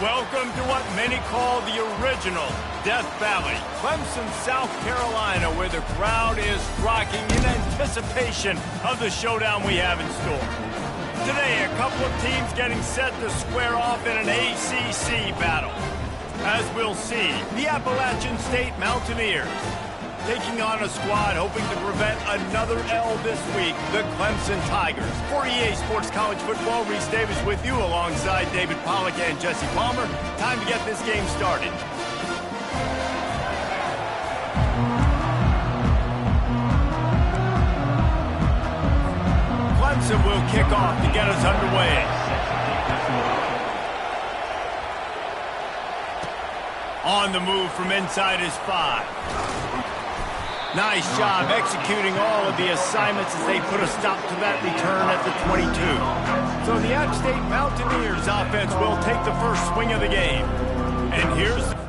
Welcome to what many call the original Death Valley, Clemson, South Carolina, where the crowd is rocking in anticipation of the showdown we have in store. Today, a couple of teams getting set to square off in an ACC battle. As we'll see, the Appalachian State Mountaineers taking on a squad hoping to prevent another L this week, the Clemson Tigers. For EA Sports College Football, Reese Davis with you alongside David Pollack and Jesse Palmer. Time to get this game started. Clemson will kick off to get us underway. On the move from inside his 5. Nice job executing all of the assignments as they put a stop to that return at the 22. So the App State Mountaineers offense will take the first swing of the game. And here's the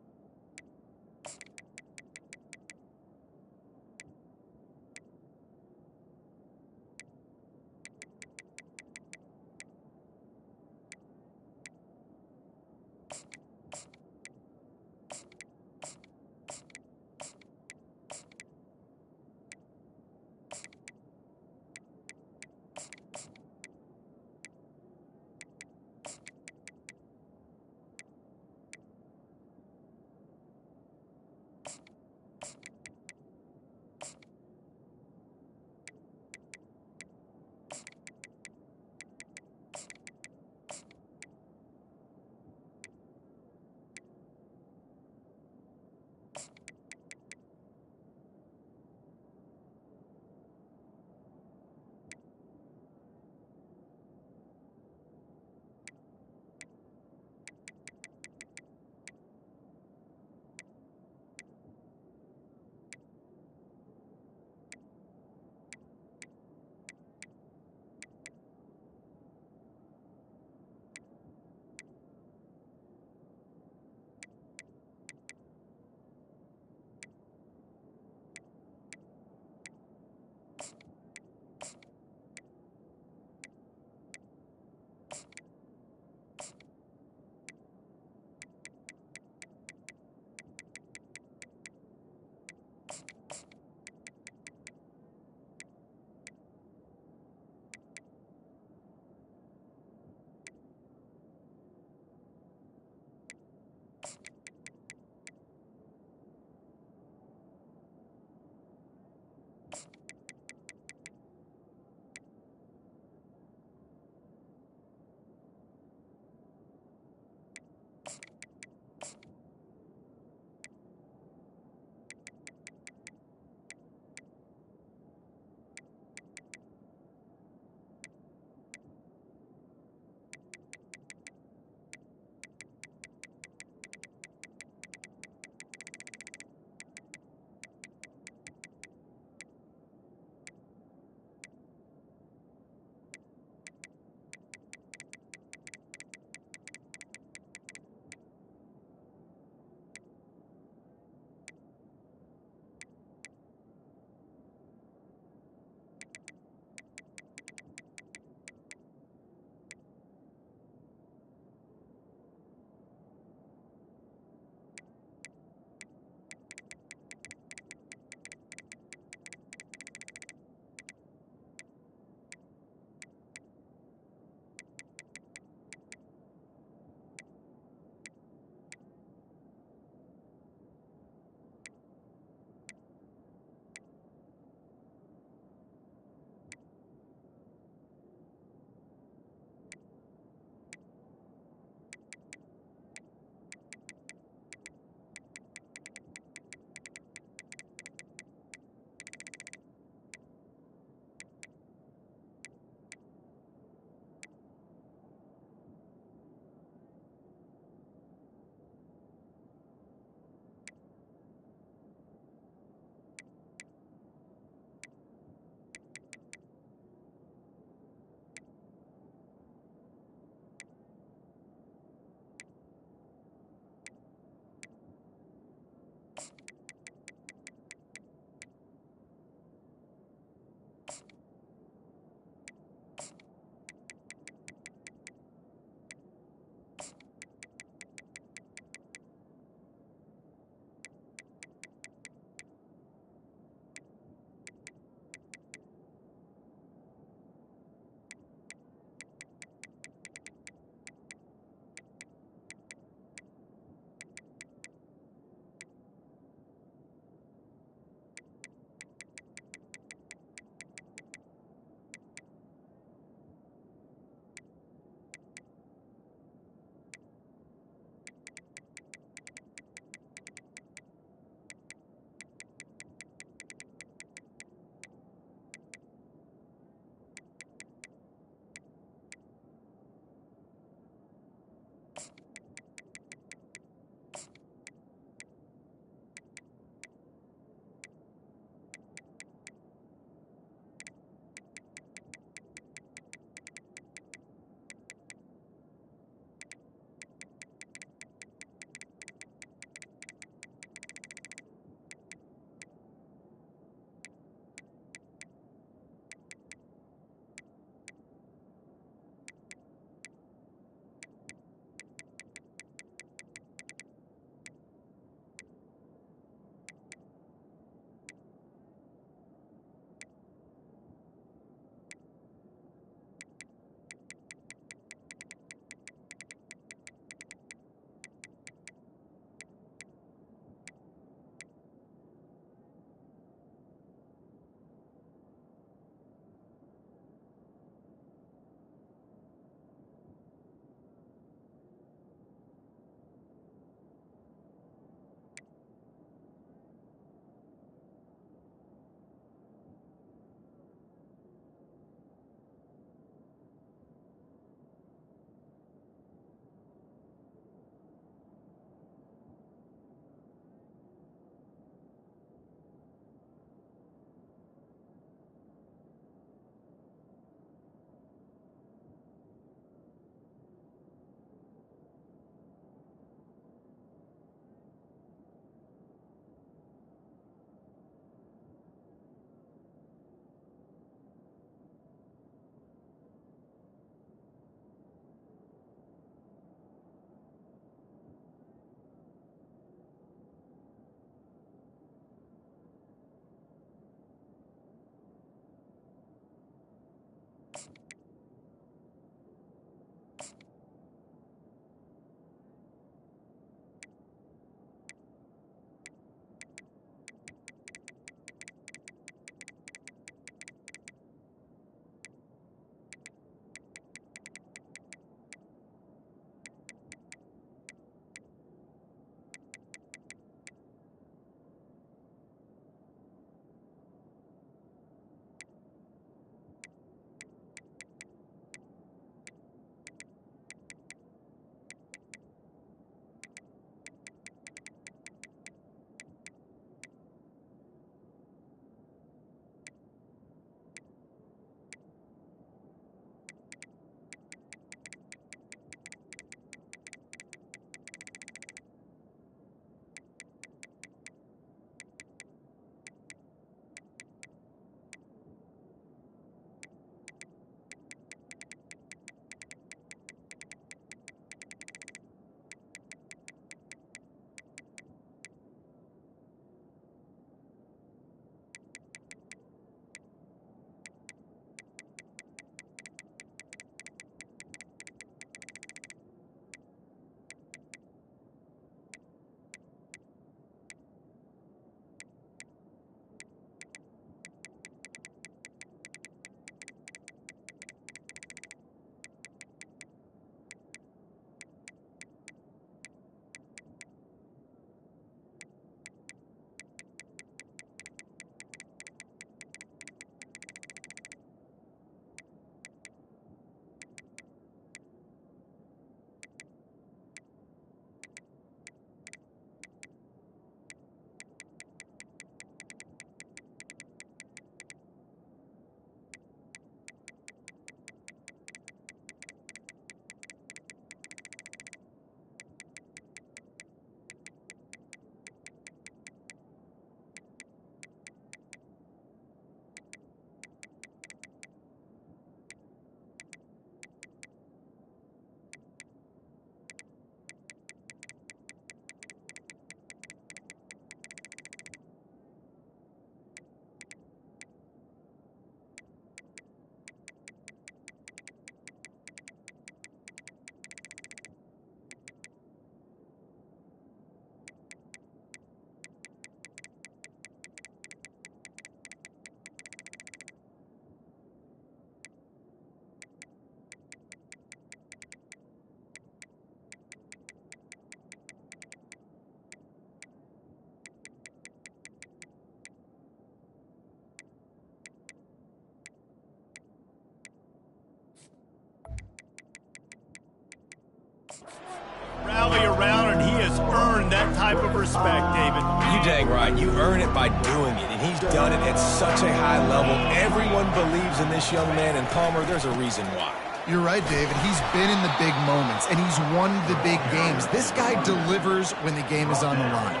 respect, David. You dang right. You earn it by doing it, and he's done it at such a high level. Everyone believes in this young man, and Palmer, there's a reason why. You're right, David. He's been in the big moments, and he's won the big games. This guy delivers when the game is on the line.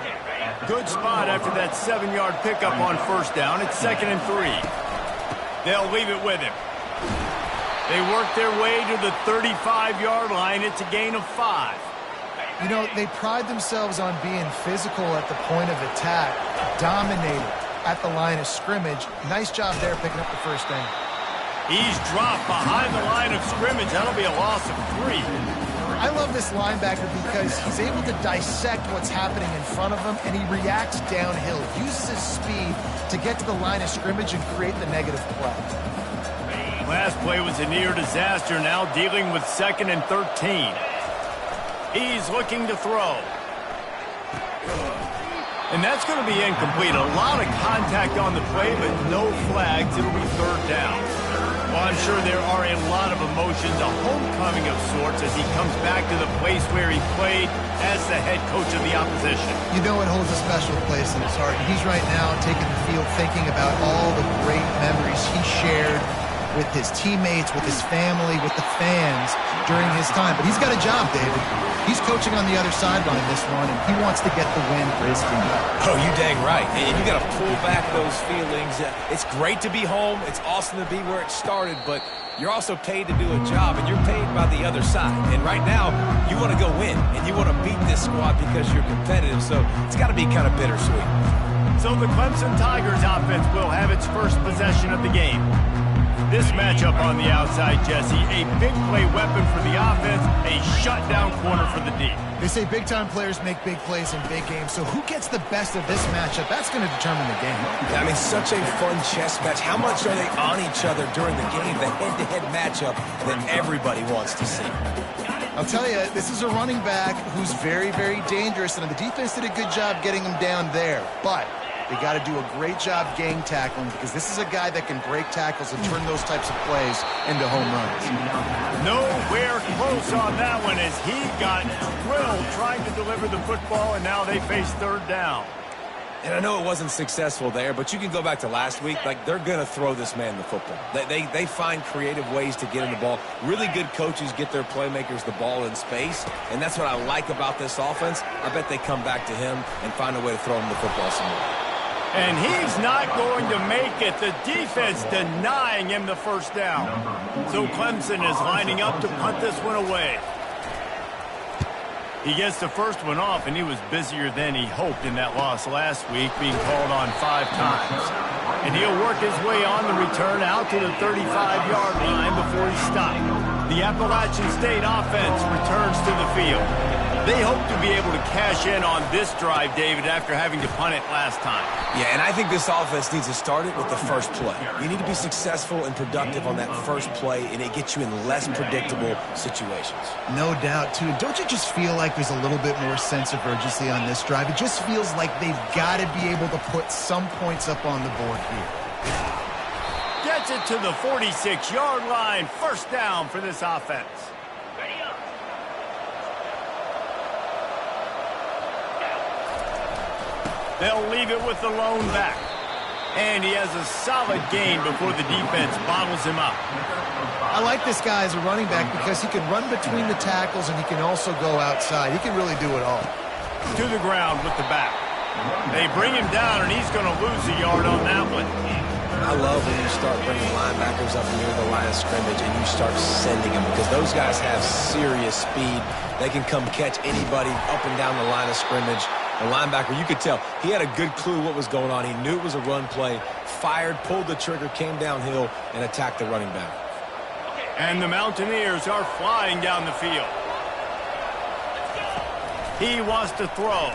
Good spot after that 7-yard pickup on first down. It's 2nd and 3. They'll leave it with him. They work their way to the 35-yard line. It's a gain of 5. You know, they pride themselves on being physical at the point of attack, dominated at the line of scrimmage. Nice job there picking up the first down. He's dropped behind the line of scrimmage. That'll be a loss of 3. I love this linebacker because he's able to dissect what's happening in front of him, and he reacts downhill, uses his speed to get to the line of scrimmage and create the negative play. Last play was a near disaster, now dealing with 2nd and 13. He's looking to throw. And that's going to be incomplete. A lot of contact on the play, but no flags. It'll be 3rd down. Well, I'm sure there are a lot of emotions, a homecoming of sorts, as he comes back to the place where he played as the head coach of the opposition. You know it holds a special place in his heart. And he's right now taking the field thinking about all the great memories he shared with his teammates, with his family, with the fans during his time. But he's got a job, David. He's coaching on the other sideline this one, and he wants to get the win for his team. Oh, you dang right. And you got to pull back those feelings. It's great to be home. It's awesome to be where it started, but you're also paid to do a job, and you're paid by the other side. And right now, you want to go win, and you want to beat this squad because you're competitive, so it's got to be kind of bittersweet. So the Clemson Tigers offense will have its first possession of the game. This matchup on the outside, Jesse, a big play weapon for the offense, a shutdown corner for the D. They say big-time players make big plays in big games, so who gets the best of this matchup? That's going to determine the game. I mean, such a fun chess match. How much are they on each other during the game, the head-to-head matchup that everybody wants to see? I'll tell you, this is a running back who's very, very dangerous, and the defense did a good job getting him down there, but they got to do a great job gang tackling because this is a guy that can break tackles and turn those types of plays into home runs. Nowhere close on that one as he got drilled trying to deliver the football, and now they face 3rd down. And I know it wasn't successful there, but you can go back to last week. Like, they're going to throw this man the football. They find creative ways to get him the ball. Really good coaches get their playmakers the ball in space, and that's what I like about this offense. I bet they come back to him and find a way to throw him the football some more. And he's not going to make it. The defense denying him the first down. So Clemson is lining up to punt this one away. He gets the first one off, and he was busier than he hoped in that loss last week, being called on 5 times. And he'll work his way on the return out to the 35-yard line before he's stopped. The Appalachian State offense returns to the field. They hope to be able to cash in on this drive, David, after having to punt it last time. Yeah, and I think this offense needs to start it with the first play. You need to be successful and productive on that first play, and it gets you in less predictable situations. No doubt, too. Don't you just feel like there's a little bit more sense of urgency on this drive? It just feels like they've got to be able to put some points up on the board here. Gets it to the 46-yard line. First down for this offense. They'll leave it with the lone back. And he has a solid gain before the defense bottles him up. I like this guy as a running back because he can run between the tackles and he can also go outside. He can really do it all. To the ground with the back. They bring him down, and he's going to lose a yard on that one. I love when you start bringing linebackers up near the line of scrimmage and you start sending them because those guys have serious speed. They can come catch anybody up and down the line of scrimmage. The linebacker, you could tell, he had a good clue what was going on. He knew it was a run play, fired, pulled the trigger, came downhill, and attacked the running back. And the Mountaineers are flying down the field. He wants to throw.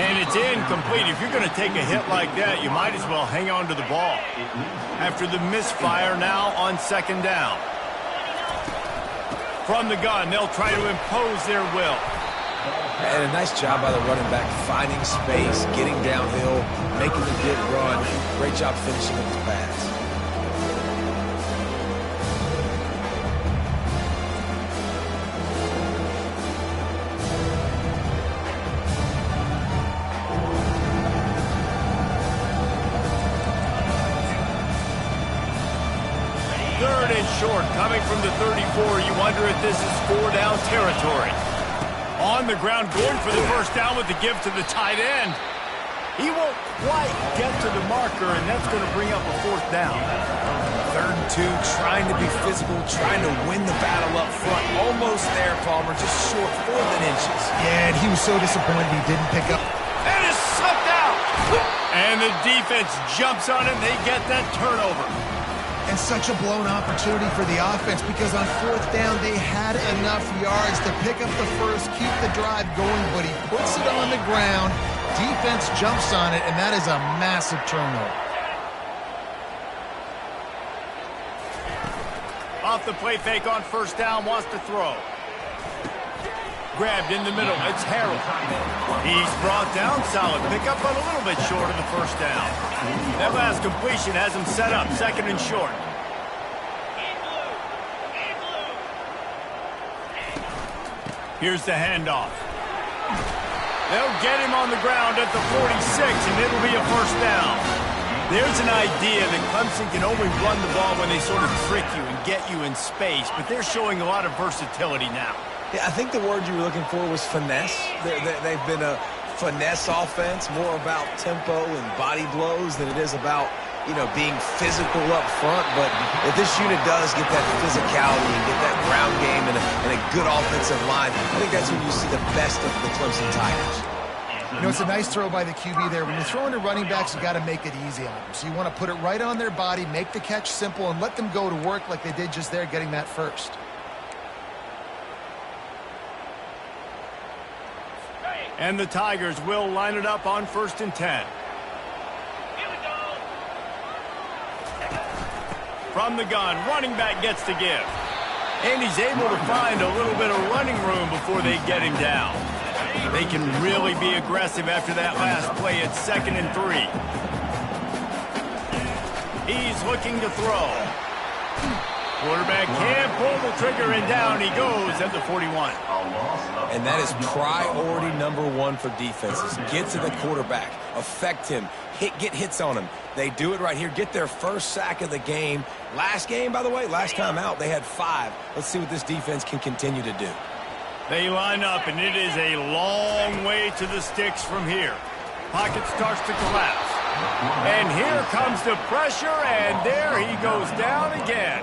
And it's incomplete. If you're going to take a hit like that, you might as well hang on to the ball. After the misfire, now on 2nd down. From the gun, they'll try to impose their will. And a nice job by the running back, finding space, getting downhill, making the good run. Great job finishing with his pass. short, coming from the 34. You wonder if this is 4-down territory. On the ground, going for the first down with the give to the tight end. He won't quite get to the marker, and that's going to bring up a 4th down. 3rd and 2, trying to be physical, trying to win the battle up front. Almost there, Palmer, just short 4 inches. Yeah, and he was so disappointed he didn't pick up. And it's sucked out. And the defense jumps on it, and they get that turnover. And such a blown opportunity for the offense because on 4th down, they had enough yards to pick up the first, keep the drive going, but he puts it on the ground. Defense jumps on it, and that is a massive turnover. Off the play fake on 1st down, wants to throw. Grabbed in the middle, it's Harold. He's brought down, solid pickup, but a little bit short of the 1st down. That last completion has him set up, 2nd and short. Here's the handoff. They'll get him on the ground at the 46, and it'll be a 1st down. There's an idea that Clemson can only run the ball when they sort of trick you and get you in space, but they're showing a lot of versatility now. Yeah, I think the word you were looking for was finesse. They've been a finesse offense, more about tempo and body blows than it is about, being physical up front. But if this unit does get that physicality and get that ground game and a good offensive line, I think that's when you see the best of the Clemson Tigers. It's a nice throw by the QB there. When you're throwing to running backs, you got to make it easy on them. So you want to put it right on their body, make the catch simple, and let them go to work like they did just there, getting that first. And the Tigers will line it up on 1st and 10. From the gun, running back gets to give. And he's able to find a little bit of running room before they get him down. They can really be aggressive after that last play at 2nd and 3. He's looking to throw. Quarterback can't pull the trigger, and down he goes at the 41. And that is priority #1 for defenses. Get to the quarterback, affect him, get hits on him. They do it right here, get their first sack of the game. Last game, by the way, last time out, they had 5. Let's see what this defense can continue to do. They line up, and it is a long way to the sticks from here. Pocket starts to collapse. And here comes the pressure, and there he goes down again.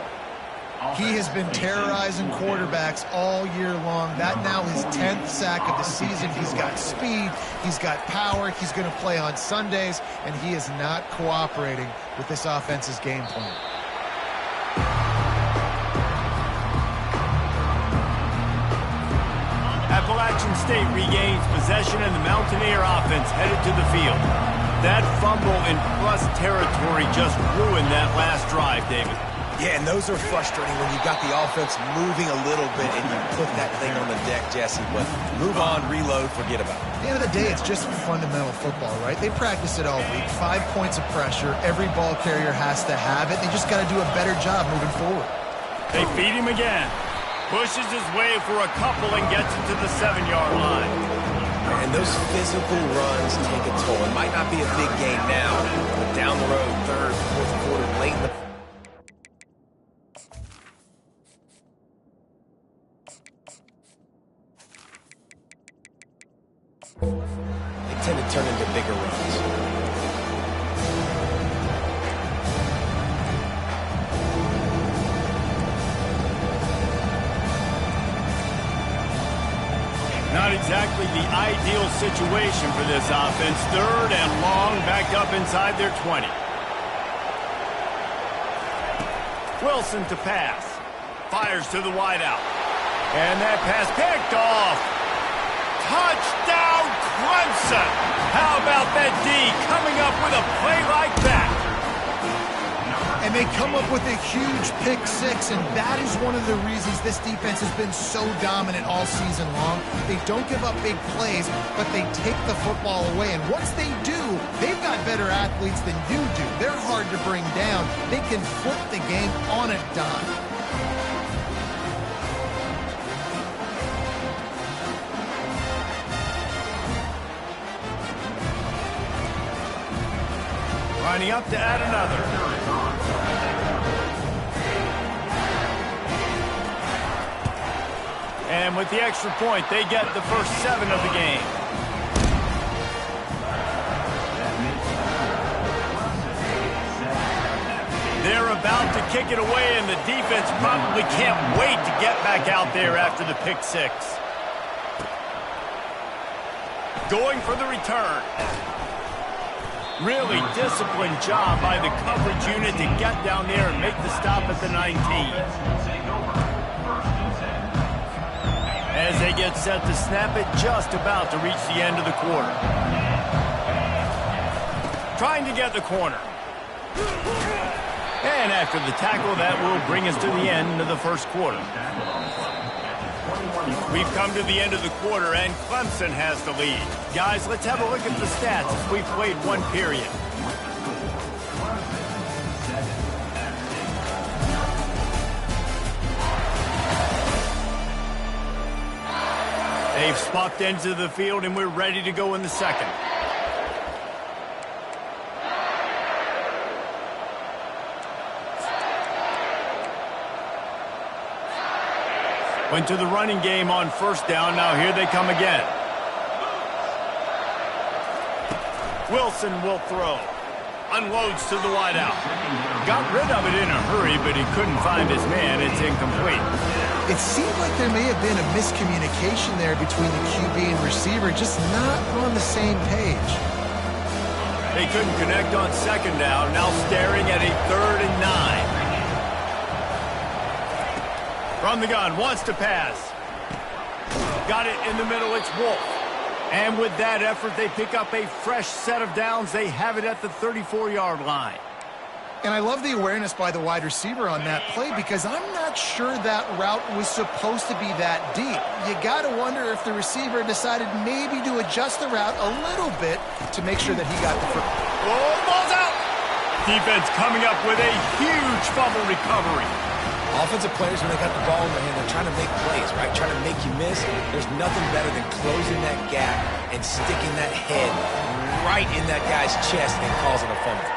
He has been terrorizing quarterbacks all year long. That now his 10th sack of the season. He's got speed. He's got power. He's going to play on Sundays, and he is not cooperating with this offense's game plan. Appalachian State regains possession, and the Mountaineer offense headed to the field. That fumble in plus territory just ruined that last drive, David. Yeah, and those are frustrating when you got the offense moving a little bit and you put that thing on the deck, Jesse. But move on, reload, forget about it. At the end of the day, it's just fundamental football, right? They practice it all week. 5 points of pressure. Every ball carrier has to have it. They just got to do a better job moving forward. They feed him again. Pushes his way for a couple and gets into the 7-yard line. And those physical runs take a toll. It might not be a big game now, but down the road, 3rd, 4th quarter, late in the... They tend to turn into bigger runs. Not exactly the ideal situation for this offense. 3rd and long, backed up inside their 20. Wilson to pass. Fires to the wideout. And that pass picked off. Touchdown, Clemson! How about that D coming up with a play like that? And they come up with a huge pick 6, and that is one of the reasons this defense has been so dominant all season long. They don't give up big plays, but they take the football away. And once they do, they've got better athletes than you do. They're hard to bring down. They can flip the game on a dime. Lining up to add another. And with the extra point, they get the first 7 of the game. They're about to kick it away, and the defense probably can't wait to get back out there after the pick 6. Going for the return. Really disciplined job by the coverage unit to get down there and make the stop at the 19. As they get set to snap it, just about to reach the end of the quarter. Trying to get the corner. And after the tackle, that will bring us to the end of the first quarter. We've come to the end of the quarter, and Clemson has the lead. Guys, let's have a look at the stats as we've played one period. They've swapped ends of the field, and we're ready to go in the second. Went to the running game on first down. Now here they come again. Wilson will throw. Unloads to the wideout. Got rid of it in a hurry, but he couldn't find his man. It's incomplete. It seemed like there may have been a miscommunication there between the QB and receiver, just not on the same page. They couldn't connect on second down. Now staring at a 3rd and 9. From the gun, wants to pass. Got it in the middle, it's Wolf. And with that effort, they pick up a fresh set of downs. They have it at the 34-yard line. And I love the awareness by the wide receiver on that play because I'm not sure that route was supposed to be that deep. You got to wonder if the receiver decided maybe to adjust the route a little bit to make sure that he got the first. Oh, ball's out! Defense coming up with a huge fumble recovery. Offensive players, when they got the ball in their hand, they're trying to make plays, right? Trying to make you miss. There's nothing better than closing that gap and sticking that head right in that guy's chest and causing a fumble.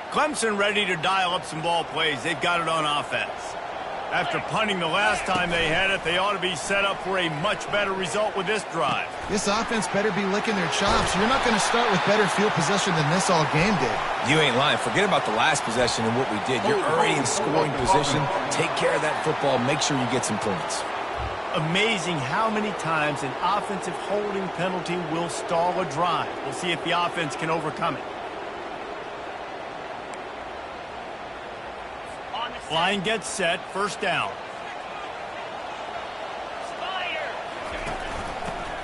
Clemson ready to dial up some ball plays. They've got it on offense. After punting the last time they had it, they ought to be set up for a much better result with this drive. This offense better be licking their chops. You're not going to start with better field possession than this all game did. You ain't lying. Forget about the last possession and what we did. You're already in scoring position. Take care of that football. Make sure you get some points. Amazing how many times an offensive holding penalty will stall a drive. We'll see if the offense can overcome it. Line gets set, first down.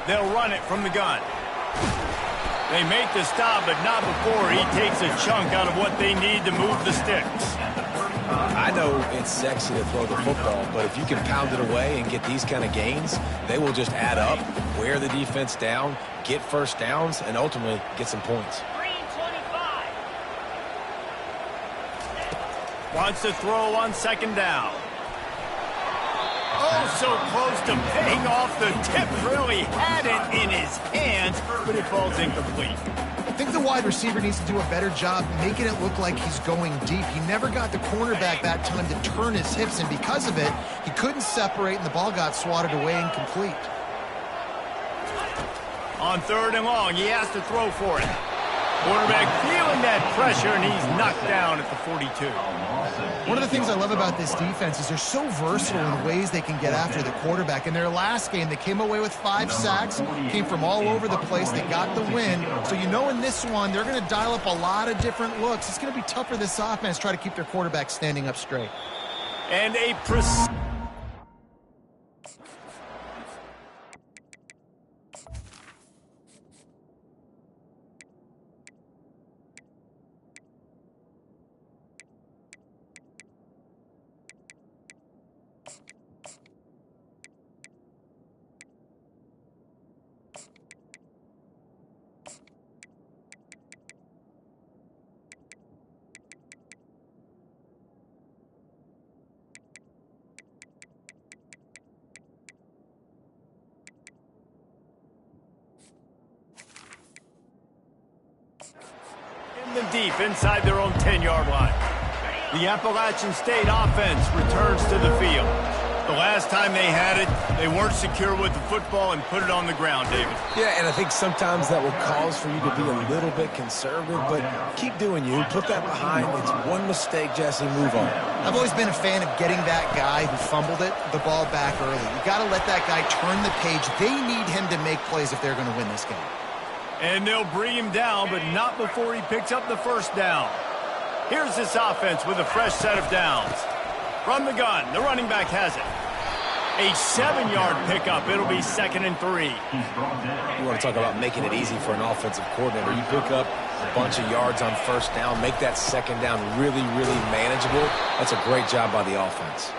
They'll run it from the gun. They make the stop, but not before he takes a chunk out of what they need to move the sticks. I know it's sexy to throw the football, but if you can pound it away and get these kind of gains, they will just add up, wear the defense down, get first downs, and ultimately get some points. Wants to throw on second down. Oh, so close to paying off. The tip really had it in his hands, but it falls incomplete. I think the wide receiver needs to do a better job making it look like he's going deep. He never got the cornerback that time to turn his hips, and because of it, he couldn't separate, and the ball got swatted away incomplete. On 3rd and long, he has to throw for it. Quarterback feeling that pressure, and he's knocked down at the 42. One of the things I love about this defense is they're so versatile in ways they can get after the quarterback. In their last game, they came away with 5 sacks, came from all over the place. They got the win. So you know in this one, they're going to dial up a lot of different looks. It's going to be tough for this offense to try to keep their quarterback standing up straight. And a 7 deep inside their own 10-yard line. The Appalachian State offense returns to the field. The last time they had it, they weren't secure with the football and put it on the ground, David. Yeah, and I think sometimes that will cause for you to be a little bit conservative, but keep doing you. Put that behind. It's one mistake, Jesse. Move on. I've always been a fan of getting that guy who fumbled it, the ball back early. You got to let that guy turn the page. They need him to make plays if they're going to win this game. And they'll bring him down, but not before he picks up the first down. Here's this offense with a fresh set of downs. From the gun, the running back has it. A 7-yard pickup. It'll be 2nd and 3. You want to talk about making it easy for an offensive coordinator. You pick up a bunch of yards on first down, make that second down really, really manageable. That's a great job by the offense.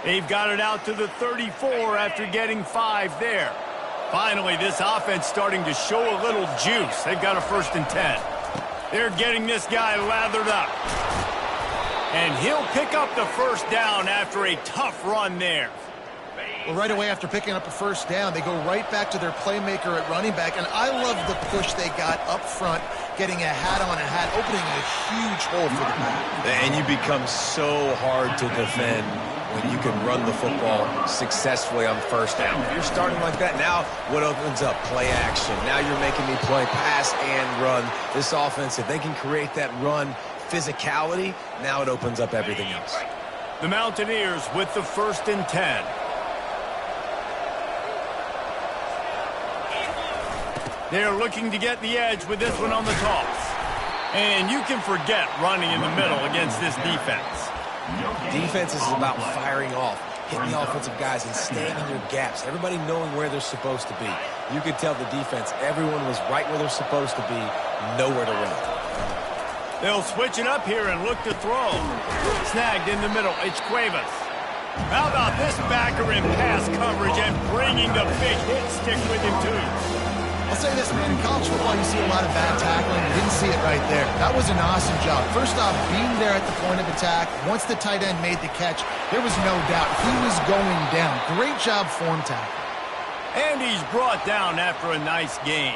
They've got it out to the 34 after getting 5 there. Finally, this offense starting to show a little juice. They've got a 1st and 10. They're getting this guy lathered up. And he'll pick up the first down after a tough run there. Well, right away after picking up a first down, they go right back to their playmaker at running back. And I love the push they got up front, getting a hat on a hat, opening a huge hole for the back. And you become so hard to defend when you can run the football successfully on first down. If you're starting like that, now what opens up? Play action. Now you're making me play pass and run. This offense, if they can create that run physicality, now it opens up everything else. The Mountaineers with the 1st and 10. They're looking to get the edge with this one on the toss. And you can forget running in the middle against this defense. Defense is about firing off, hitting the offensive guys and staying in your gaps. Everybody knowing where they're supposed to be. You could tell the defense, everyone was right where they're supposed to be, nowhere to run. They'll switch it up here and look to throw. Snagged in the middle, it's Cuevas. How about this backer in pass coverage and bringing the big hit stick with him too? I'll say this, man. In college football, you see a lot of bad tackling. You didn't see it right there. That was an awesome job. First off, being there at the point of attack. Once the tight end made the catch, there was no doubt he was going down. Great job form tackle. And he's brought down after a nice gain.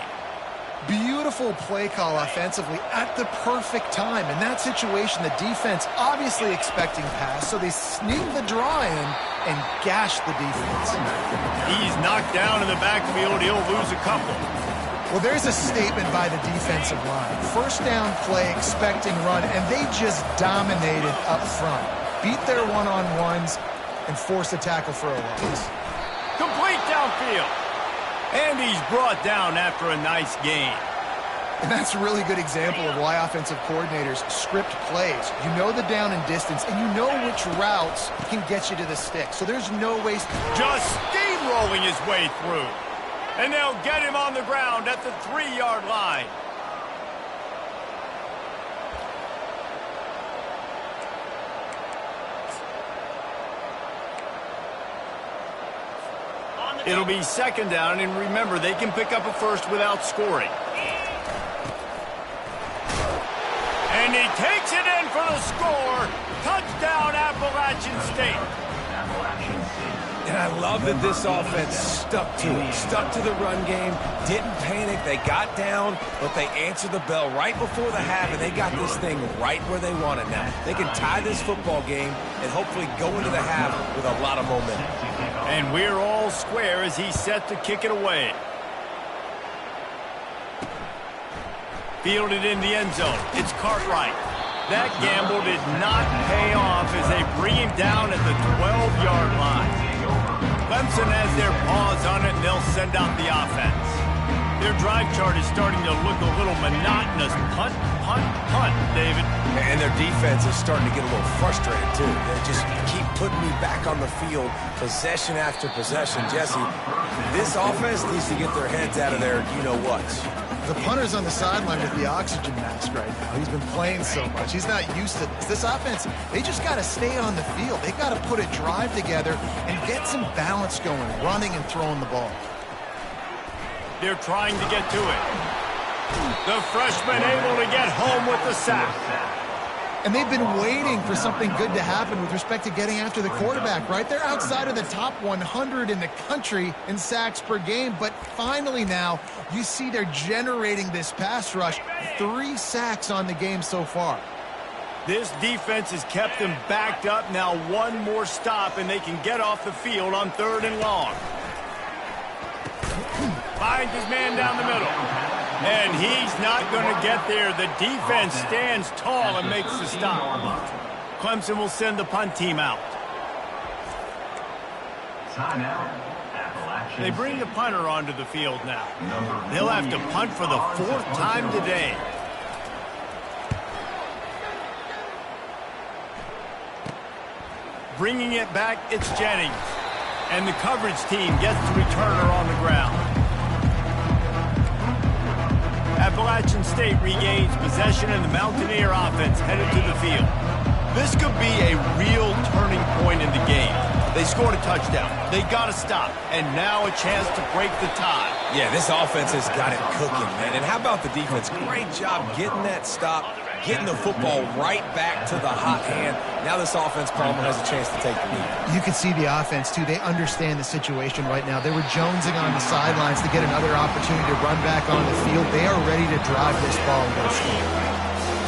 Beautiful play call offensively at the perfect time. In that situation, the defense obviously expecting pass, so they sneak the draw in and gash the defense. He's knocked down in the backfield. He'll lose a couple. Well, there's a statement by the defensive line. First down play, expecting run, and they just dominated up front. Beat their one-on-ones and forced a tackle for a loss. Complete downfield. And he's brought down after a nice gain. And that's a really good example of why offensive coordinators script plays. You know the down and distance, and you know which routes can get you to the stick. So there's no waste. Just steamrolling his way through. And they'll get him on the ground at the 3-yard line. It'll be 2nd down, and remember, they can pick up a first without scoring. And he takes it in for the score. Touchdown, Appalachian State. And I love that this offense stuck to it, stuck to the run game, didn't panic. They got down, but they answered the bell right before the half, and they got this thing right where they want it now. They can tie this football game and hopefully go into the half with a lot of momentum. And we're all square as he's set to kick it away. Fielded in the end zone. It's Cartwright. That gamble did not pay off as they bring him down at the 12-yard line. Clemson has their paws on it, and they'll send out the offense. Their drive chart is starting to look a little monotonous. Punt, punt, punt, David. And their defense is starting to get a little frustrated, too. They just keep putting me back on the field, possession after possession. Jesse, this offense needs to get their heads out of their you-know-whats. The punter's on the sideline with the oxygen mask right now. He's been playing so much. He's not used to this. This offense, they just got to stay on the field. They got to put a drive together and get some balance going, running and throwing the ball. They're trying to get to it. The freshman able to get home with the sack. And they've been waiting for something good to happen with respect to getting after the quarterback, right? They're outside of the top 100 in the country in sacks per game, but finally now you see they're generating this pass rush. 3 sacks on the game so far. This defense has kept them backed up. Now one more stop, and they can get off the field on 3rd and long. Finds his man down the middle. And he's not going to get there. The defense stands tall and makes the stop. Clemson will send the punt team out. They bring the punter onto the field now. They'll have to punt for the 4th time today. Bringing it back, it's Jennings. And the coverage team gets the returner on the ground. Appalachian State regains possession, and the Mountaineer offense headed to the field. This could be a real turning point in the game. They scored a touchdown. They got to stop, and now a chance to break the tie. Yeah, this offense has got it cooking, man. And how about the defense? Great job getting that stop, getting the football right back to the hot hand. Now this offense probably has a chance to take the lead. You can see the offense, too. They understand the situation right now. They were jonesing on the sidelines to get another opportunity to run back on the field. They are ready to drive this ball and go score.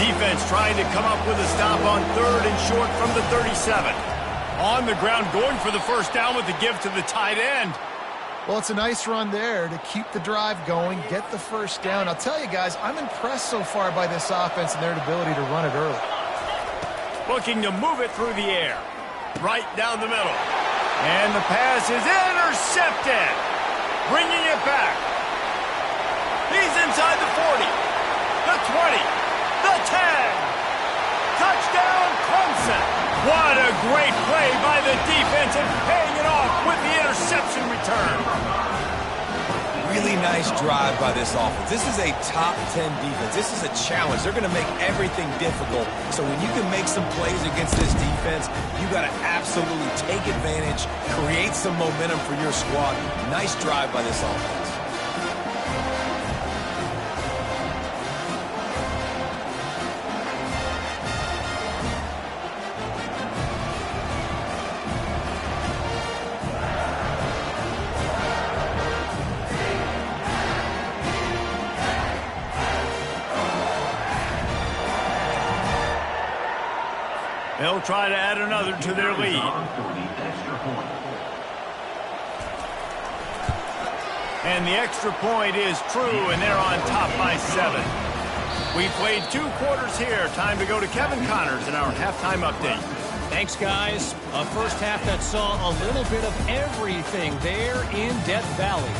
Defense trying to come up with a stop on 3rd and short from the 37. On the ground, going for the first down with the give to the tight end. Well, it's a nice run there to keep the drive going, get the first down. I'll tell you guys, I'm impressed so far by this offense and their ability to run it early. Looking to move it through the air. Right down the middle. And the pass is intercepted. Bringing it back. He's inside the 40. The 20. The 10. Touchdown, Clemson. What a great play by the defense and paying it off with the interception return. Really nice drive by this offense. This is a top 10 defense. This is a challenge. They're going to make everything difficult. So when you can make some plays against this defense, you got to absolutely take advantage, create some momentum for your squad. Nice drive by this offense. They'll try to add another to their lead. And the extra point is true, and they're on top by 7. We played 2 quarters here. Time to go to Kevin Connors in our halftime update. Thanks, guys. A first half that saw a little bit of everything there in Death Valley.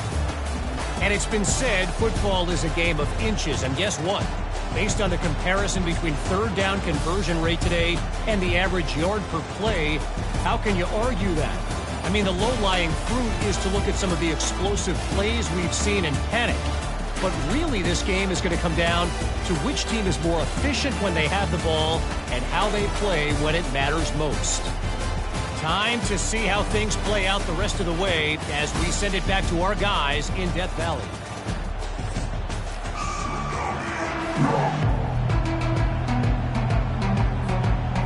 And it's been said football is a game of inches, and guess what? Based on the comparison between 3rd down conversion rate today and the average yard per play, how can you argue that? I mean, the low-lying fruit is to look at some of the explosive plays we've seen and panic. But really, this game is going to come down to which team is more efficient when they have the ball and how they play when it matters most. Time to see how things play out the rest of the way as we send it back to our guys in Death Valley.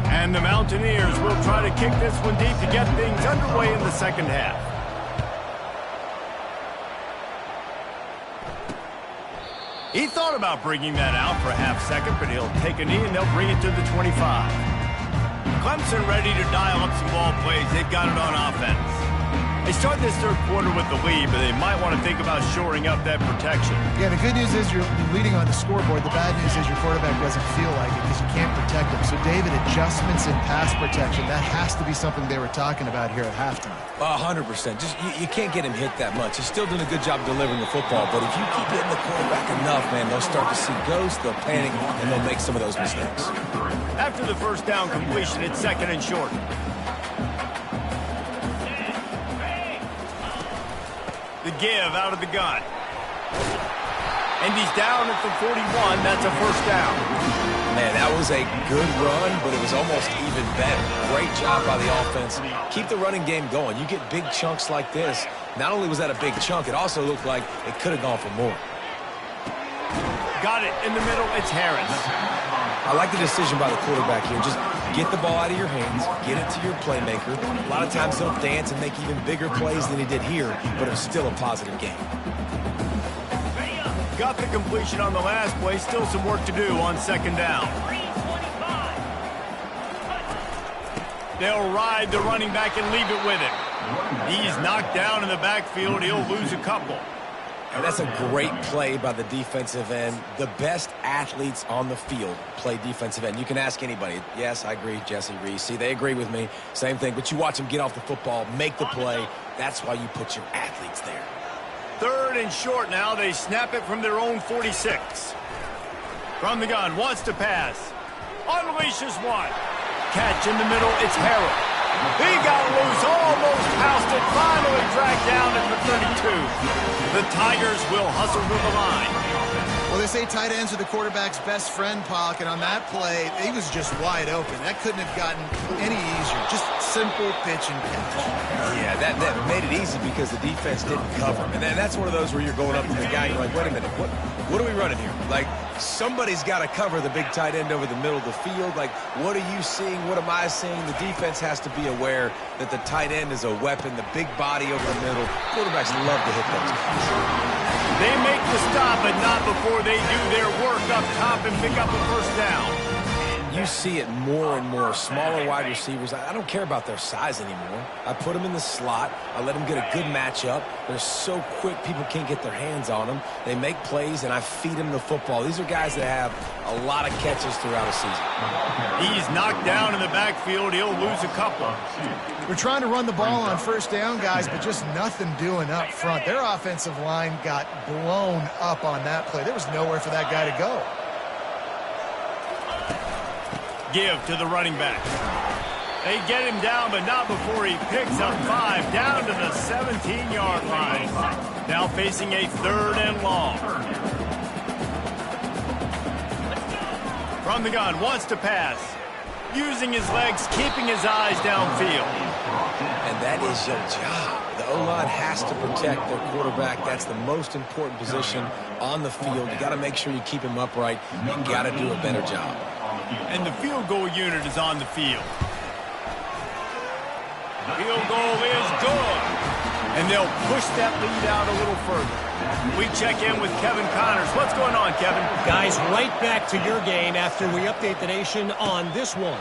And the Mountaineers will try to kick this one deep to get things underway in the second half. He thought about bringing that out for a half second, but he'll take a knee and they'll bring it to the 25. Clemson ready to dial up some ball plays. They've got it on offense. They start this 3rd quarter with the lead, but they might want to think about shoring up that protection. Yeah, the good news is you're leading on the scoreboard. The bad news is your quarterback doesn't feel like it because you can't protect him. So, David, adjustments in pass protection, that has to be something they were talking about here at halftime. 100%. Just you can't get him hit that much. He's still doing a good job delivering the football, but if you keep hitting the quarterback enough, man, they'll start to see ghosts, they'll panic, and they'll make some of those mistakes. After the first down completion, it's 2nd and short. The give out of the gun. And he's down at the 41. That's a first down. Man, that was a good run, but it was almost even better. Great job by the offense. Keep the running game going. You get big chunks like this. Not only was that a big chunk, it also looked like it could have gone for more. Got it in the middle. It's Harris. I like the decision by the quarterback here. Just get the ball out of your hands, get it to your playmaker. A lot of times he'll dance and make even bigger plays than he did here, but it's still a positive game. Got the completion on the last play. Still some work to do on second down. They'll ride the running back and leave it with him. He's knocked down in the backfield. He'll lose a couple. And that's a great play by the defensive end. The best athletes on the field play defensive end. You can ask anybody. Yes, I agree, Jesse Reese. See, they agree with me. Same thing. But you watch them get off the football, make the play. That's why you put your athletes there. Third and short now. They snap it from their own 46. From the gun, wants to pass. Unleashes one. Catch in the middle. It's Harrell. He got loose, almost housed it, finally dragged down at the 32. The Tigers will hustle to the line. Well, they say tight ends are the quarterback's best friend, Pollock, and on that play, he was just wide open. That couldn't have gotten any easier. Just simple pitch and catch. Yeah, that made it easy because the defense didn't cover. And then that's one of those where you're going up to the guy and you're like, wait a minute, what are we running here? Like, somebody's got to cover the big tight end over the middle of the field. Like, what are you seeing? What am I seeing? The defense has to be aware that the tight end is a weapon, the big body over the middle. Quarterbacks love to hit those guys. They make the stop, but not before they do their work up top and pick up a first down. You see it more and more. Smaller wide receivers, I don't care about their size anymore. I put them in the slot. I let them get a good matchup. They're so quick, people can't get their hands on them. They make plays, and I feed them the football. These are guys that have a lot of catches throughout a season. He's knocked down in the backfield. He'll lose a couple. We're trying to run the ball on first down, guys, but just nothing doing up front. Their offensive line got blown up on that play. There was nowhere for that guy to go. Give to the running back. They get him down, but not before he picks up 5 down to the 17-yard line. Now facing a third and long. From the gun, wants to pass. Using his legs, keeping his eyes downfield. And that is your job. The O-line has to protect their quarterback. That's the most important position on the field. You got to make sure you keep him upright. You got to do a better job. And the field goal unit is on the field. Field goal is good. And they'll push that lead out a little further. We check in with Kevin Connors. What's going on, Kevin? Guys, right back to your game after we update the nation on this one.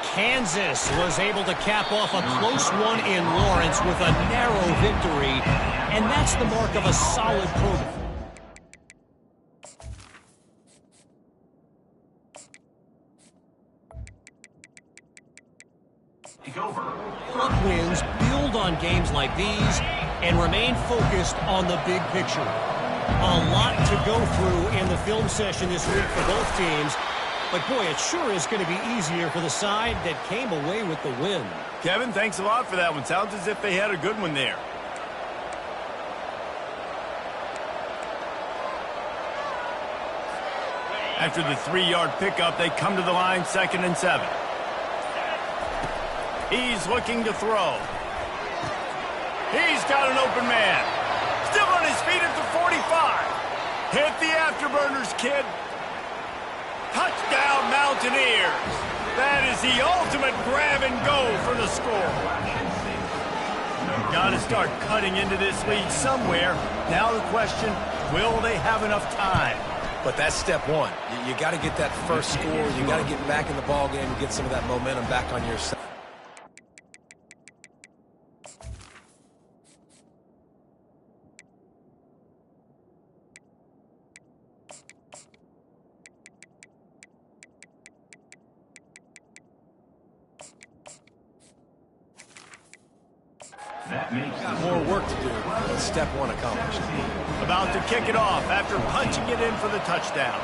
Kansas was able to cap off a close one in Lawrence with a narrow victory. And that's the mark of a solid program. Club wins build on games like these and remain focused on the big picture. A lot to go through in the film session this week for both teams, but boy, it sure is going to be easier for the side that came away with the win. Kevin, thanks a lot for that one. Sounds as if they had a good one there. After the 3-yard pickup, they come to the line, 2nd and 7. He's looking to throw. He's got an open man. Still on his feet at the 45. Hit the afterburners, kid. Touchdown, Mountaineers. That is the ultimate grab and go for the score. Got to start cutting into this lead somewhere. Now the question, will they have enough time? But that's step one. You got to get that first score. You got to get back in the ball game and get some of that momentum back on your side. Got more work to do, but step one accomplished. About to kick it off after punching it in for the touchdown.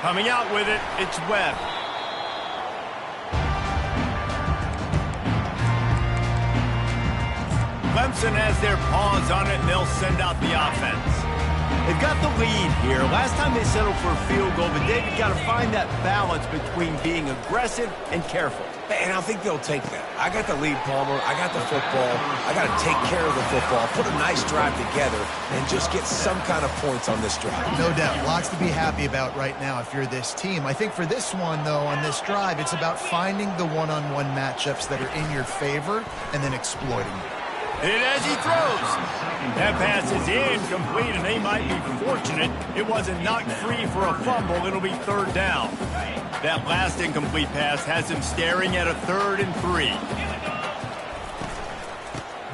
Coming out with it, it's Webb. Clemson has their paws on it, and they'll send out the offense. They've got the lead here. Last time they settled for a field goal, but David got to find that balance between being aggressive and careful. And I think they'll take that. I got the lead, Palmer. I got the football. I got to take care of the football, put a nice drive together, and just get some kind of points on this drive. No doubt. Lots to be happy about right now if you're this team. I think for this one, though, on this drive, it's about finding the one-on-one matchups that are in your favor and then exploiting them. And as he throws, that pass is incomplete, and they might be fortunate it wasn't knocked free for a fumble. It'll be third down. That last incomplete pass has him staring at a 3rd and 3.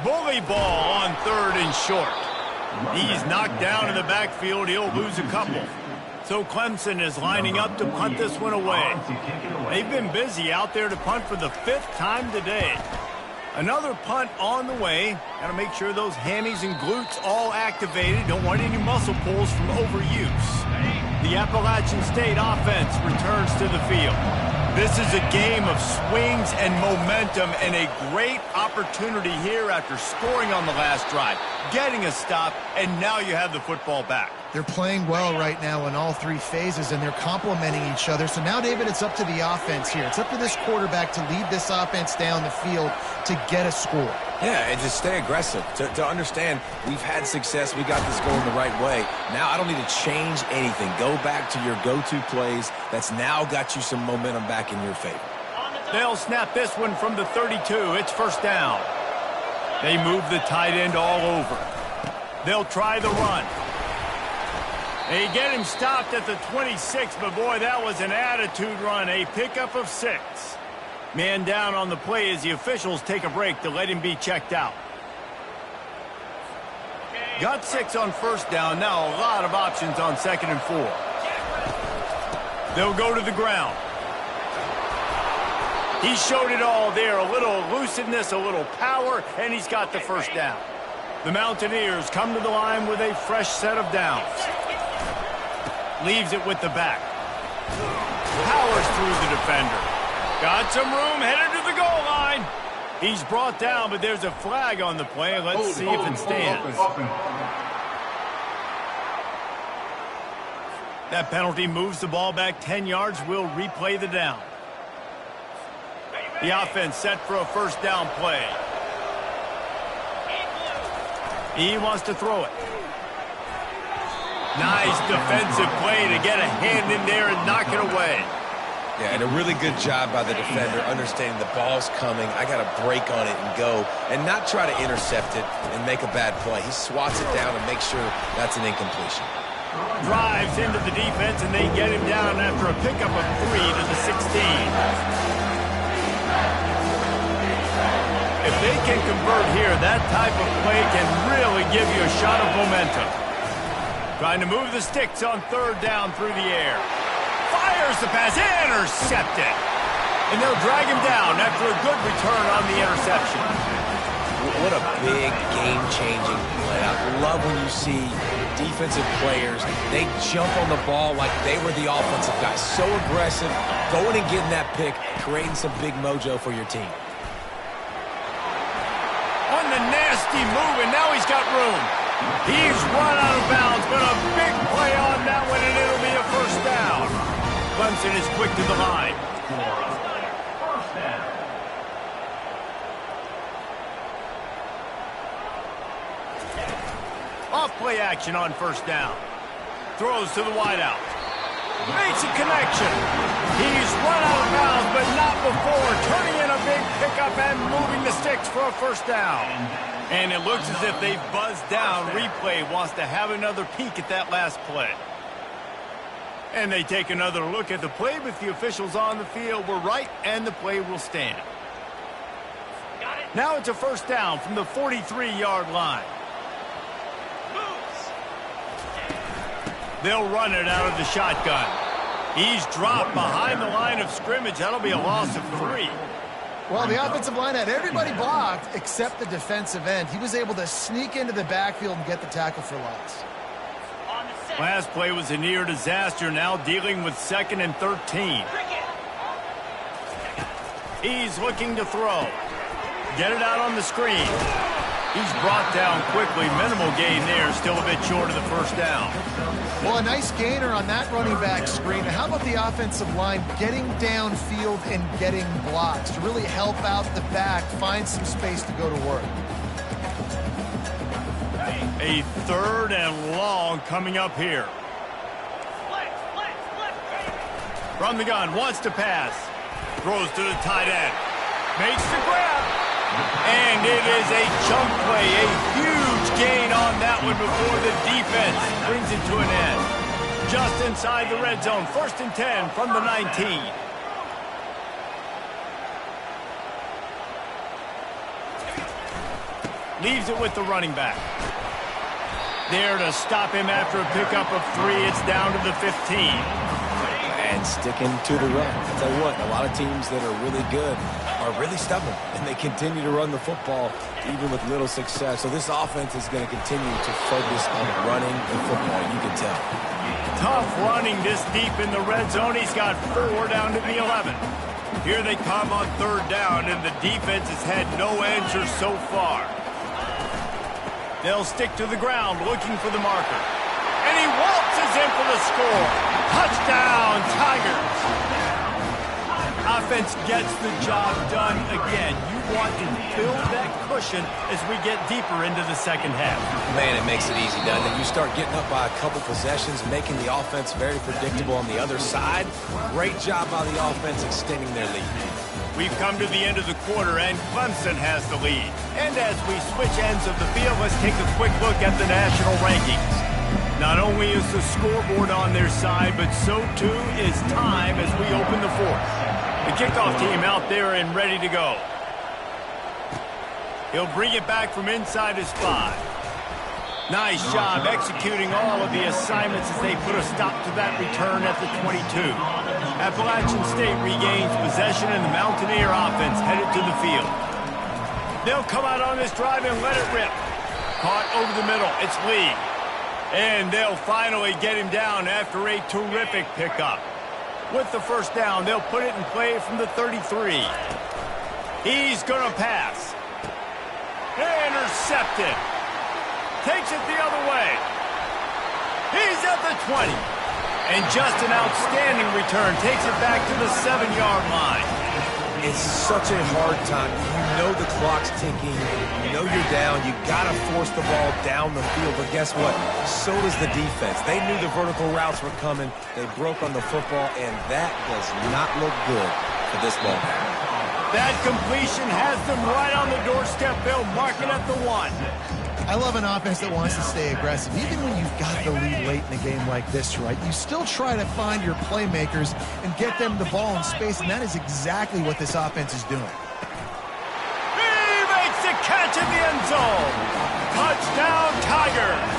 Bully ball on 3rd and short. He's knocked down in the backfield. He'll lose a couple. So Clemson is lining up to punt this one away. They've been busy out there to punt for the 5th time today. Another punt on the way. Got to make sure those hammies and glutes all activated. Don't want any muscle pulls from overuse. The Appalachian State offense returns to the field. This is a game of swings and momentum, and a great opportunity here after scoring on the last drive, getting a stop, and now you have the football back. They're playing well right now in all 3 phases, and they're complementing each other. So now, David, it's up to the offense here. It's up to this quarterback to lead this offense down the field to get a score. Yeah, and just stay aggressive. To understand we've had success, we got this going the right way. Now I don't need to change anything. Go back to your go-to plays. That's now got you some momentum back in your favor. They'll snap this one from the 32. It's first down. They move the tight end all over. They'll try the run. They get him stopped at the 26, but boy, that was an attitude run. A pickup of 6. Man down on the play as the officials take a break to let him be checked out. Got 6 on first down. Now a lot of options on 2nd and 4. They'll go to the ground. He showed it all there. A little elusiveness, a little power, and he's got the first down. The Mountaineers come to the line with a fresh set of downs. Leaves it with the back. Powers through the defender. Got some room, headed to the goal line. He's brought down, but there's a flag on the play. Let's see if it stands. That penalty moves the ball back 10 yards. We'll replay the down. The offense set for a first down play. He wants to throw it. Nice defensive play to get a hand in there and knock it away. Yeah, and a really good job by the defender understanding the ball's coming. I got to break on it and go and not try to intercept it and make a bad play. He swats it down and makes sure that's an incompletion. Drives into the defense, and they get him down after a pickup of 3 to the 16. If they can convert here, that type of play can really give you a shot of momentum. Trying to move the sticks on 3rd down through the air. Fires the pass, intercepted. And they'll drag him down after a good return on the interception. What a big game-changing play. I love when you see defensive players, they jump on the ball like they were the offensive guys. So aggressive, going and getting that pick, creating some big mojo for your team. On the nasty move, and now he's got room. He's run out of bounds, but a big play on that one, and it'll be a first down. Clemson is quick to the line. Off play action on first down. Throws to the wideout. Makes a connection. He's run out of bounds, but not before. Turning in a big pickup and moving the sticks for a first down. And it looks as if they've buzzed down. Replay wants to have another peek at that last play. And they take another look at the play with the officials on the field. We're right, and the play will stand. Now it's a first down from the 43-yard line. They'll run it out of the shotgun. He's dropped behind the line of scrimmage. That'll be a loss of 3. Well, the offensive line had everybody blocked except the defensive end. He was able to sneak into the backfield and get the tackle for loss. Last play was a near disaster, now dealing with 2nd and 13. He's looking to throw. Get it out on the screen. He's brought down quickly. Minimal gain there. Still a bit short of the first down. Well, a nice gainer on that running back screen. How about the offensive line getting downfield and getting blocks to really help out the back, find some space to go to work? A 3rd and long coming up here. From the gun, wants to pass. Throws to the tight end. Makes the grab. And it is a chunk play. A huge gain on that one before the defense brings it to an end. Just inside the red zone. 1st and 10 from the 19. Leaves it with the running back. There to stop him after a pickup of 3. It's down to the 15. And sticking to the run. I'll tell you what, a lot of teams that are really good are really stubborn, and they continue to run the football even with little success. So this offense is going to continue to focus on running the football, you can tell. Tough running this deep in the red zone. He's got 4 down to the 11. Here they come on 3rd down, and the defense has had no answer so far. They'll stick to the ground looking for the marker. And he waltzes in for the score. Touchdown, Tigers. Offense gets the job done again. You want to build that cushion as we get deeper into the second half. Man, it makes it easy, doesn't it? You start getting up by a couple possessions, making the offense very predictable on the other side. Great job by the offense extending their lead. We've come to the end of the quarter, and Clemson has the lead. And as we switch ends of the field, let's take a quick look at the national rankings. Not only is the scoreboard on their side, but so too is time as we open the 4th. The kickoff team out there and ready to go. He'll bring it back from inside his 5. Nice job executing all of the assignments as they put a stop to that return at the 22. Appalachian State regains possession, and the Mountaineer offense headed to the field. They'll come out on this drive and let it rip. Caught over the middle. It's Lee. And they'll finally get him down after a terrific pickup. With the 1st down, they'll put it in play from the 33. He's going to pass. Intercepted. Takes it the other way. He's at the 20. And just an outstanding return. Takes it back to the 7-yard line. It's such a hard time. You know the clock's ticking. You know you're down. You got to force the ball down the field. But guess what? So does the defense. They knew the vertical routes were coming. They broke on the football, and that does not look good for this ball. That completion has them right on the doorstep. They'll mark it at the 1. I love an offense that wants to stay aggressive. Even when you've got the lead late in a game like this, right, you still try to find your playmakers and get them the ball in space, and that is exactly what this offense is doing. He makes the catch in the end zone. Touchdown, Tigers.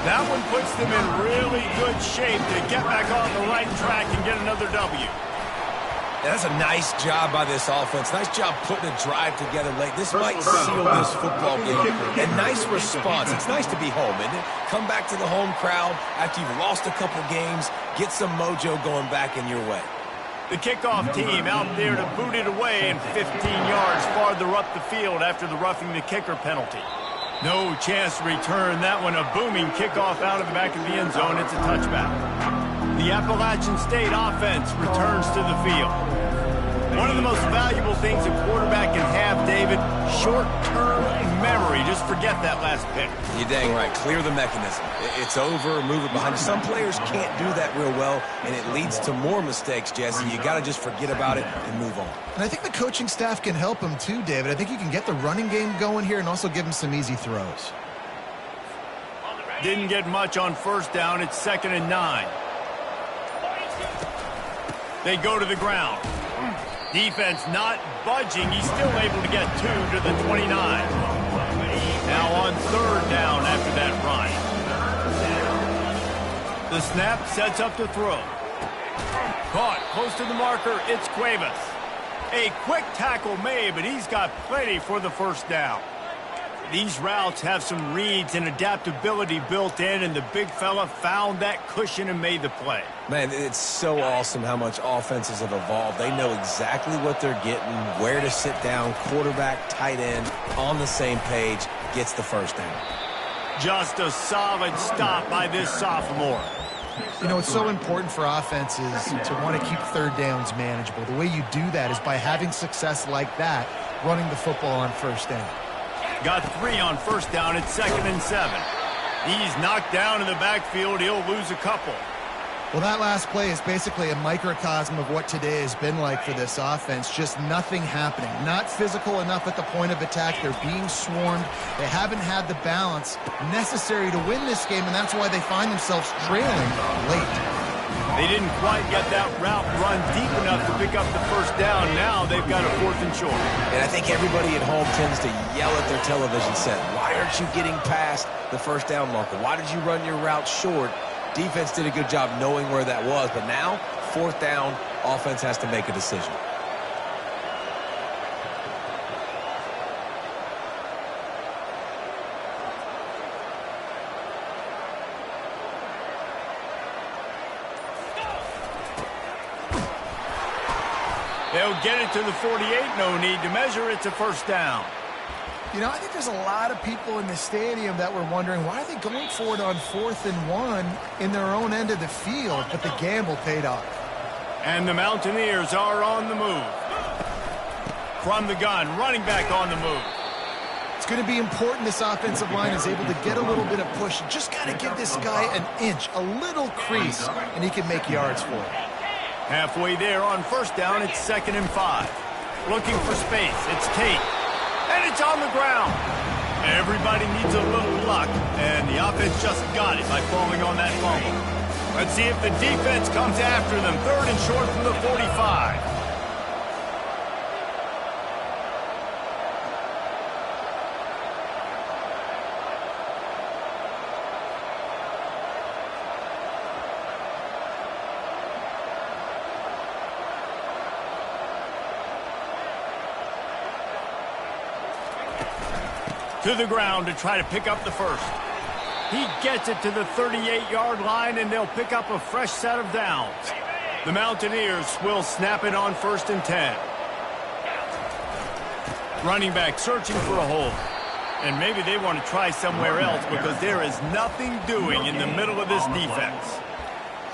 That one puts them in really good shape to get back on the right track and get another W. That's a nice job by this offense. Nice job putting a drive together late. This might seal this football game. And nice response. It's nice to be home, isn't it? Come back to the home crowd after you've lost a couple games. Get some mojo going back in your way. The kickoff team out there to boot it away and 15 yards farther up the field after the roughing the kicker penalty. No chance to return that one. A booming kickoff out of the back of the end zone. It's a touchback. The Appalachian State offense returns to the field. One of the most valuable things a quarterback can have, David, short-term memory. Just forget that last pick. You're dang right. Clear the mechanism. It's over. Move it behind you. Some players can't do that real well, and it leads to more mistakes, Jesse. You got to just forget about it and move on. And I think the coaching staff can help him too, David. I think you can get the running game going here and also give him some easy throws. Didn't get much on 1st down. It's 2nd and 9. They go to the ground. Defense not budging. He's still able to get 2 to the 29. Now on 3rd down after that run. The snap sets up to throw. Caught close to the marker. It's Cuevas. A quick tackle made, but he's got plenty for the 1st down. These routes have some reads and adaptability built in, and the big fella found that cushion and made the play. Man, it's so awesome how much offenses have evolved. They know exactly what they're getting, where to sit down, quarterback, tight end, on the same page, gets the first down. Just a solid stop by this sophomore. You know, it's so important for offenses to want to keep third downs manageable. The way you do that is by having success like that, running the football on first down. Got 3 on first down at 2nd and 7. He's knocked down in the backfield. He'll lose a couple. Well, that last play is basically a microcosm of what today has been like for this offense. Just nothing happening. Not physical enough at the point of attack. They're being swarmed. They haven't had the balance necessary to win this game, and that's why they find themselves trailing late. They didn't quite get that route run deep enough to pick up the first down. Now they've got a 4th and short. And I think everybody at home tends to yell at their television set, why aren't you getting past the first down marker? Why did you run your route short? Defense did a good job knowing where that was, but now, 4th down, offense has to make a decision. They'll get it to the 48. No need to measure. It's a first down. You know, I think there's a lot of people in the stadium that were wondering, why are they going for it on 4th and 1 in their own end of the field? But the gamble paid off. And the Mountaineers are on the move. From the gun, running back on the move. It's going to be important this offensive line is able to get a little bit of push. Just got to give this guy an inch, a little crease, and he can make yards for it. Halfway there on first down, it's 2nd and 5. Looking for space, it's Tate. And it's on the ground. Everybody needs a little luck, and the offense just got it by falling on that fumble. Let's see if the defense comes after them. 3rd and short from the 45. To the ground to try to pick up the first. He gets it to the 38-yard line, and they'll pick up a fresh set of downs. The Mountaineers will snap it on 1st and 10. Running back searching for a hole. And maybe they want to try somewhere else because there is nothing doing in the middle of this defense.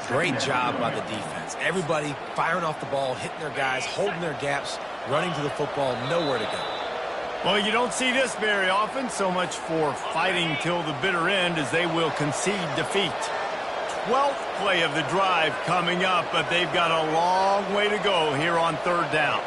Great job by the defense. Everybody firing off the ball, hitting their guys, holding their gaps, running to the football, nowhere to go. Well, you don't see this very often. So much for fighting till the bitter end as they will concede defeat. 12th play of the drive coming up, but they've got a long way to go here on 3rd down.